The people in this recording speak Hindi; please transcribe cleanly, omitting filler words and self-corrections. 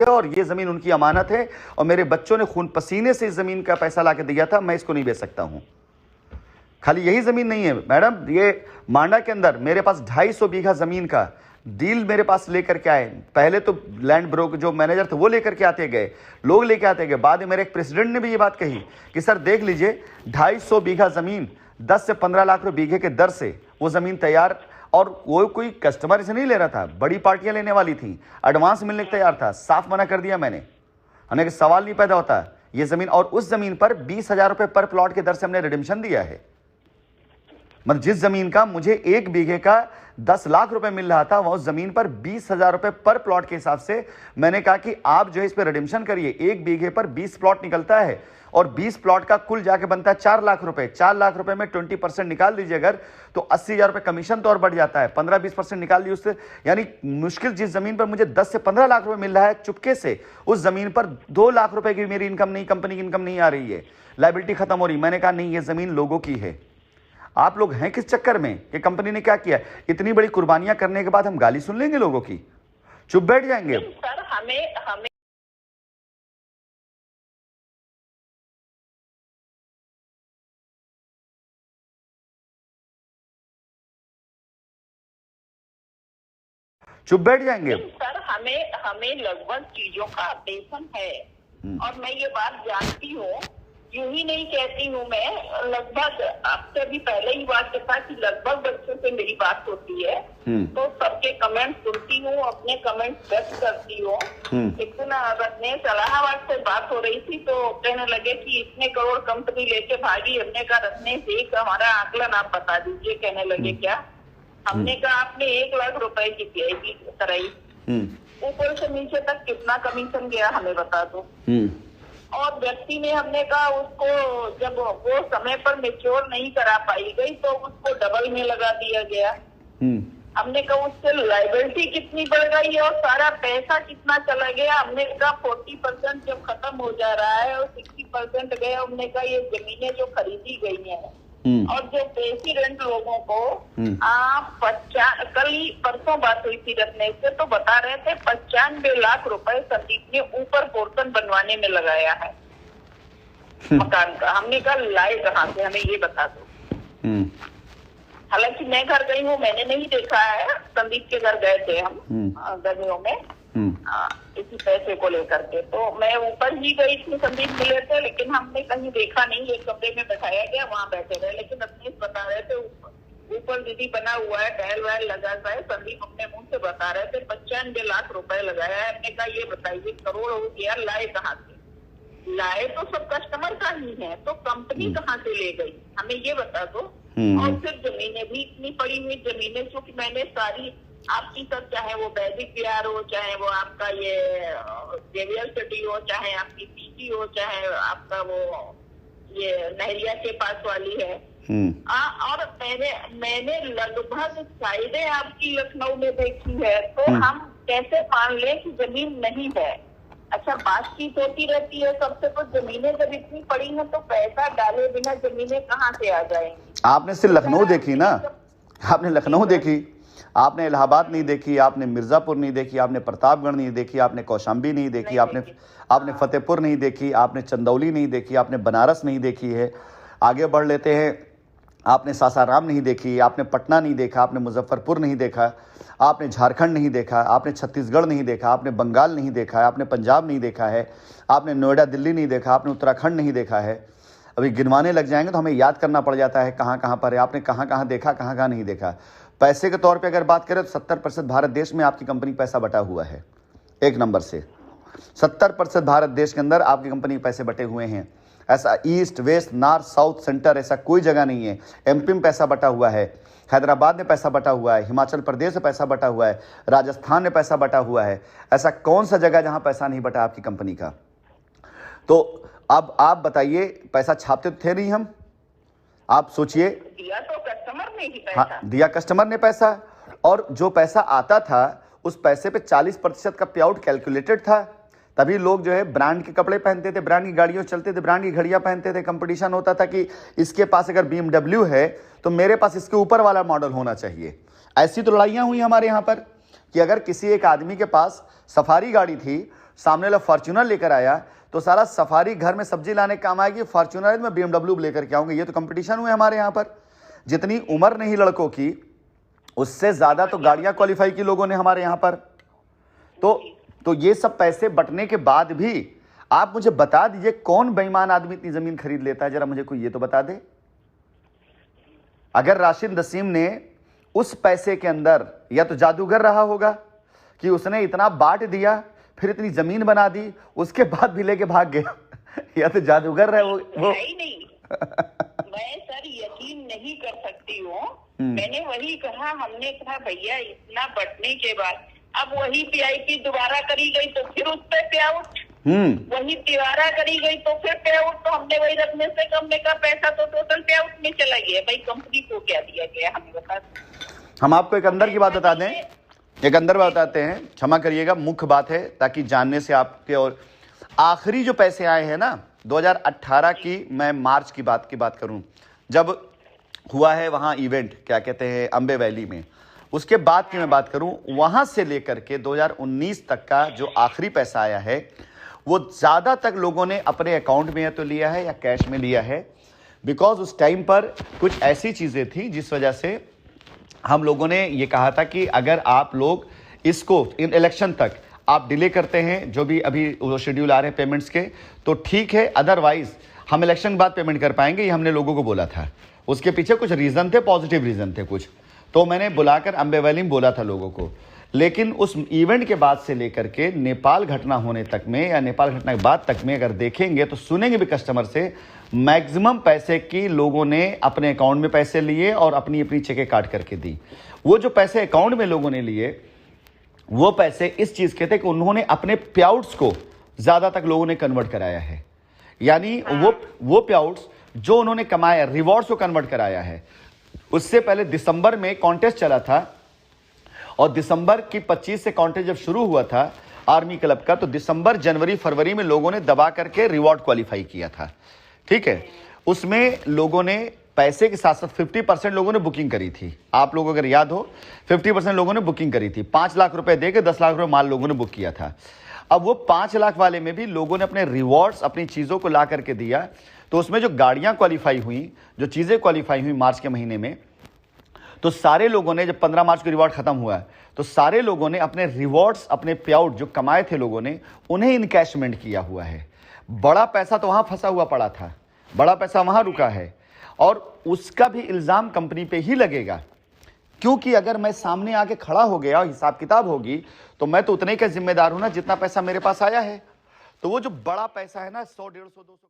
और ये जमीन उनकी अमानत है और मेरे बच्चों ने खून पसीने से इस जमीन का पैसा लाके दिया था, मैं इसको नहीं बेच सकता हूं। खाली यही जमीन नहीं है मैडम, ये मांडा के अंदर मेरे पास 250 बीघा जमीन का डील मेरे पास लेकर के आए। पहले तो लैंड ब्रोकर जो मैनेजर थे वो लेकर के आते गए, लोग लेके आते गए। बाद में मेरे एक प्रेसिडेंट ने भी ये बात कही कि सर देख लीजिए 250 बीघा जमीन 10 से 15 लाख रुपए बीघे के दर से वो जमीन तैयार, और वो कोई कस्टमर इसे नहीं ले रहा था, बड़ी पार्टियां लेने वाली थी, एडवांस मिलने को तैयार था। साफ मना कर दिया मैंने, हमें सवाल नहीं पैदा होता ये जमीन। और उस जमीन पर 20,000 रुपए पर प्लॉट के दर से हमने रिडिम्पशन दिया है। मतलब जिस जमीन का मुझे 1 बीघे का 10 लाख रुपए मिल रहा था, वह उस जमीन पर 20,000 रुपए पर प्लॉट के हिसाब से मैंने कहा कि आप जो है इस पर रिडिम्पशन करिए। 1 बीघे पर 20 प्लॉट निकलता है और 20 प्लॉट का कुल जाके बनता है 4 लाख रुपए। 4 लाख रुपए में 20% निकाल दीजिए अगर, तो 80,000 रुपए कमीशन तो और बढ़ जाता है। 15-20% निकाल दी उससे, यानी मुश्किल जिस जमीन पर मुझे 10 से 15 लाख रुपए मिल रहा है चुपके से, उस जमीन पर 2 लाख रुपए की मेरी इनकम नहीं, कंपनी की इनकम नहीं आ रही है, लायबिलिटी खत्म हो रही। मैंने कहा नहीं, ये जमीन लोगों की है। आप लोग हैं किस चक्कर में? ये कंपनी ने क्या किया? इतनी बड़ी कुर्बानियां करने के बाद हम गाली सुन लेंगे लोगों की, चुप बैठ जाएंगे? सर हमें चुप बैठ जाएंगे? सर हमें लगभग चीजों का अपडेशन है और मैं ये बात जानती हूँ, यूं ही नहीं कहती हूँ मैं। लगभग आपसे भी पहले ही बात था कि लगभग बच्चों से मेरी बात होती है तो सबके कमेंट सुनती हूँ, अपने कमेंट व्यक्त करती हूँ। लेकिन रत्नेश इलाहाबाद से बात हो रही थी तो कहने लगे कि इतने करोड़ कंपनी लेके भागी। हमने कहा रत्नेश एक हमारा आकलन आप बता दीजिए। कहने लगे क्या? हमने कहा आपने 1 लाख रुपए की पीआईबी कराई, ऊपर से नीचे तक कितना कमीशन गया हमें बता दो। और व्यक्ति ने, हमने कहा उसको जब वो समय पर मेच्योर नहीं करा पाई गई तो उसको डबल में लगा दिया गया। हमने कहा उससे लायबिलिटी कितनी बढ़ गई और सारा पैसा कितना चला गया। हमने कहा 40% जब खत्म हो जा रहा है और 60% गया। हमने कहा ये जमीनें जो खरीदी गई हैं और जो रेसिडेंट लोगों को कल ही परसों बात हुई थी रत्नेश से, तो बता रहे थे 95 लाख रुपए संदीप ने ऊपर पोर्शन बनवाने में लगाया है मकान का। हमने कहा लाए कहाँ से, हमें ये बता दो। हालांकि मैं घर गई हूँ, मैंने नहीं देखा है। संदीप के घर गए थे हम गर्मियों में इसी पैसे को लेकर के, तो मैं ऊपर ही गई थी, संदीप मिले थे, लेकिन हमने कहीं देखा नहीं। एक कमरे में बैठाया गया, वहाँ बैठे रहे। लेकिन अपने बता रहे थे ऊपर दीदी बना हुआ है, टाइल वाइल लगा हुआ है। संदीप अपने मुंह से बता रहे थे 95 लाख रुपए लगाया है। हमने कहा ये बताइए करोड़ हो गया, लाए कहाँ से? लाए तो सब कस्टमर का ही है, तो कंपनी कहाँ से ले गई हमें ये बता दो। और फिर जमीनें भी इतनी पड़ी हुई जमीनें, क्योंकि मैंने सारी आपकी सब, चाहे वो वैदिक विहार हो, चाहे वो आपका ये जेवियर सिटी हो, चाहे आपकी पीटी हो, चाहे आपका वो ये नहरिया के पास वाली है, और मैंने लगभग साइडें आपकी लखनऊ में देखी है। तो हम कैसे मान लें कि जमीन नहीं है? अच्छा, बातचीत होती रहती है सबसे, तो जमीनें जब इतनी पड़ी हैं तो पैसा डाले बिना जमीनें कहाँ से आ जाएंगी? आपने सिर्फ लखनऊ देखी ना, आपने लखनऊ देखी, आपने इलाहाबाद नहीं देखी, आपने मिर्जापुर नहीं देखी, आपने प्रतापगढ़ नहीं देखी, आपने कौशाम्बी नहीं देखी, आपने फतेहपुर नहीं देखी, आपने चंदौली नहीं देखी, आपने बनारस नहीं देखी है। आगे बढ़ लेते हैं, आपने सासाराम नहीं देखी, आपने पटना नहीं देखा, आपने मुजफ्फरपुर नहीं देखा, आपने झारखंड नहीं देखा, आपने छत्तीसगढ़ नहीं देखा, आपने बंगाल नहीं देखा है, आपने पंजाब नहीं देखा है, आपने नोएडा दिल्ली नहीं देखा, आपने उत्तराखंड नहीं देखा है। अभी गिनवाने लग जाएंगे तो हमें याद करना पड़ जाता है कहाँ कहाँ पर है, आपने कहाँ कहाँ देखा, कहाँ कहाँ नहीं देखा। पैसे के तौर पे अगर बात करें तो 70% भारत देश में आपकी कंपनी पैसा बटा हुआ है। एक नंबर से 70% भारत देश के अंदर आपकी कंपनी के पैसे बटे हुए हैं। ऐसा east west north south centre ऐसा कोई जगह नहीं है। एमपी में पैसा बटा हुआ है, हैदराबाद में पैसा बटा हुआ है, हिमाचल प्रदेश में पैसा बटा हुआ है, राजस्थान में पैसा बटा हुआ है। ऐसा कौन सा जगह जहां पैसा नहीं बटा आपकी कंपनी का? तो अब आप बताइए, पैसा छापते थे नहीं हम? आप सोचिए, दिया तो कस्टमर ने ही पैसा। हाँ, दिया कस्टमर ने पैसा, और जो पैसा आता था उस पैसे पे 40% का पे आउट कैलकुलेटेड था। तभी लोग जो है ब्रांड के कपड़े पहनते थे, ब्रांड की गाड़ियों चलते थे, ब्रांड की घड़ियां पहनते थे। कंपटीशन होता था कि इसके पास अगर BMW है तो मेरे पास इसके ऊपर वाला मॉडल होना चाहिए। ऐसी तो लड़ाइयां हुई हमारे यहाँ पर कि अगर किसी एक आदमी के पास सफारी गाड़ी थी, सामने वाला फॉर्च्यूनर लेकर आया तो सारा सफारी घर में सब्जी लाने काम आएगी, फॉर्च्यूनर मैं BMW लेकर के आऊंगा। ये तो कंपटीशन हुए हमारे यहाँ पर। जितनी उम्र नहीं लड़कों की, उससे ज्यादा तो गाड़ियां क्वालिफाई की लोगों ने हमारे यहाँ पर। तो ये सब पैसे बंटने के बाद भी आप मुझे बता दीजिए कौन बेईमान आदमी इतनी जमीन खरीद लेता है, जरा मुझे कोई ये तो बता दे। अगर राशिद नसीम ने उस पैसे के अंदर या तो जादूगर रहा होगा कि उसने इतना बांट दिया, फिर इतनी जमीन बना दी, उसके बाद भी लेके भाग गया, या तो जादूगर रहे वो नहीं मैं सर यकीन नहीं कर सकती हूँ। मैंने वही कहा, हमने कहा भैया इतना बंटने के बाद अब वही PIP दोबारा करी गई तो फिर उस पर पे आउट, वही तिवारा करी गई तो फिर पे आउट, तो हमने वही रखने से कम का पैसा तो टोटल पे आउट में चला गया। भाई कंपनी को क्या दिया गया हमें बता। हम आपको एक अंदर की बात बता दें, एक अंदर बताते हैं, क्षमा करिएगा, मुख्य बात है ताकि जानने से आपके। और आखिरी जो पैसे आए हैं ना 2018 की, मैं मार्च की बात करूं, जब हुआ है वहां इवेंट, क्या कहते हैं, अम्बे वैली में, उसके बाद की मैं बात करूं, वहां से लेकर के 2019 तक का जो आखिरी पैसा आया है वो ज्यादा तक लोगों ने अपने अकाउंट में या तो लिया है या कैश में लिया है। बिकॉज उस टाइम पर कुछ ऐसी चीजें थी जिस वजह से हम लोगों ने ये कहा था कि अगर आप लोग इसको इन इलेक्शन तक आप डिले करते हैं, जो भी अभी वो शेड्यूल आ रहे हैं पेमेंट्स के, तो ठीक है, अदरवाइज हम इलेक्शन के बाद पेमेंट कर पाएंगे, ये हमने लोगों को बोला था। उसके पीछे कुछ रीजन थे, पॉजिटिव रीजन थे कुछ, तो मैंने बुलाकर अम्बे वैली में बोला था लोगों को। लेकिन उस इवेंट के बाद से लेकर के नेपाल घटना होने तक में या नेपाल घटना के बाद तक में अगर देखेंगे तो सुनेंगे भी कस्टमर से, मैक्सिमम पैसे की लोगों ने अपने अकाउंट में पैसे लिए और अपनी अपनी चेकें काट करके दी। वो जो पैसे अकाउंट में लोगों ने लिए वो पैसे इस चीज के थे कि उन्होंने अपने पेआउट्स को ज्यादा तक लोगों ने कन्वर्ट कराया है, यानी वो पेआउट्स जो उन्होंने कमाया, रिवॉर्ड्स को कन्वर्ट कराया है। उससे पहले दिसंबर में कॉन्टेस्ट चला था और दिसंबर की 25 से कॉन्टेस्ट जब शुरू हुआ था आर्मी क्लब का, तो दिसंबर, जनवरी, फरवरी में लोगों ने दबा करके रिवॉर्ड क्वालिफाई किया था। ठीक है, उसमें लोगों ने पैसे के साथ साथ 50% लोगों ने बुकिंग करी थी। आप लोगों को अगर याद हो, 50% लोगों ने बुकिंग करी थी। 5 लाख रुपए देके 10 लाख रुपए माल लोगों ने बुक किया था। अब वो 5 लाख वाले में भी लोगों ने अपने रिवॉर्ड्स, अपनी चीजों को ला करके दिया। तो उसमें जो गाड़ियां क्वालिफाई हुई, जो चीजें क्वालिफाई हुई मार्च के महीने में, तो सारे लोगों ने, जब 15 मार्च को रिवॉर्ड खत्म हुआ तो सारे लोगों ने अपने रिवॉर्ड्स, अपने पे आउट जो कमाए थे लोगों ने, उन्हें इनकैशमेंट किया हुआ है। बड़ा पैसा तो वहां फंसा हुआ पड़ा था, बड़ा पैसा वहां रुका है, और उसका भी इल्जाम कंपनी पे ही लगेगा। क्योंकि अगर मैं सामने आके खड़ा हो गया, हिसाब किताब होगी, तो मैं तो उतने का जिम्मेदार हूं ना जितना पैसा मेरे पास आया है। तो वो जो बड़ा पैसा है ना, 100, 150, 200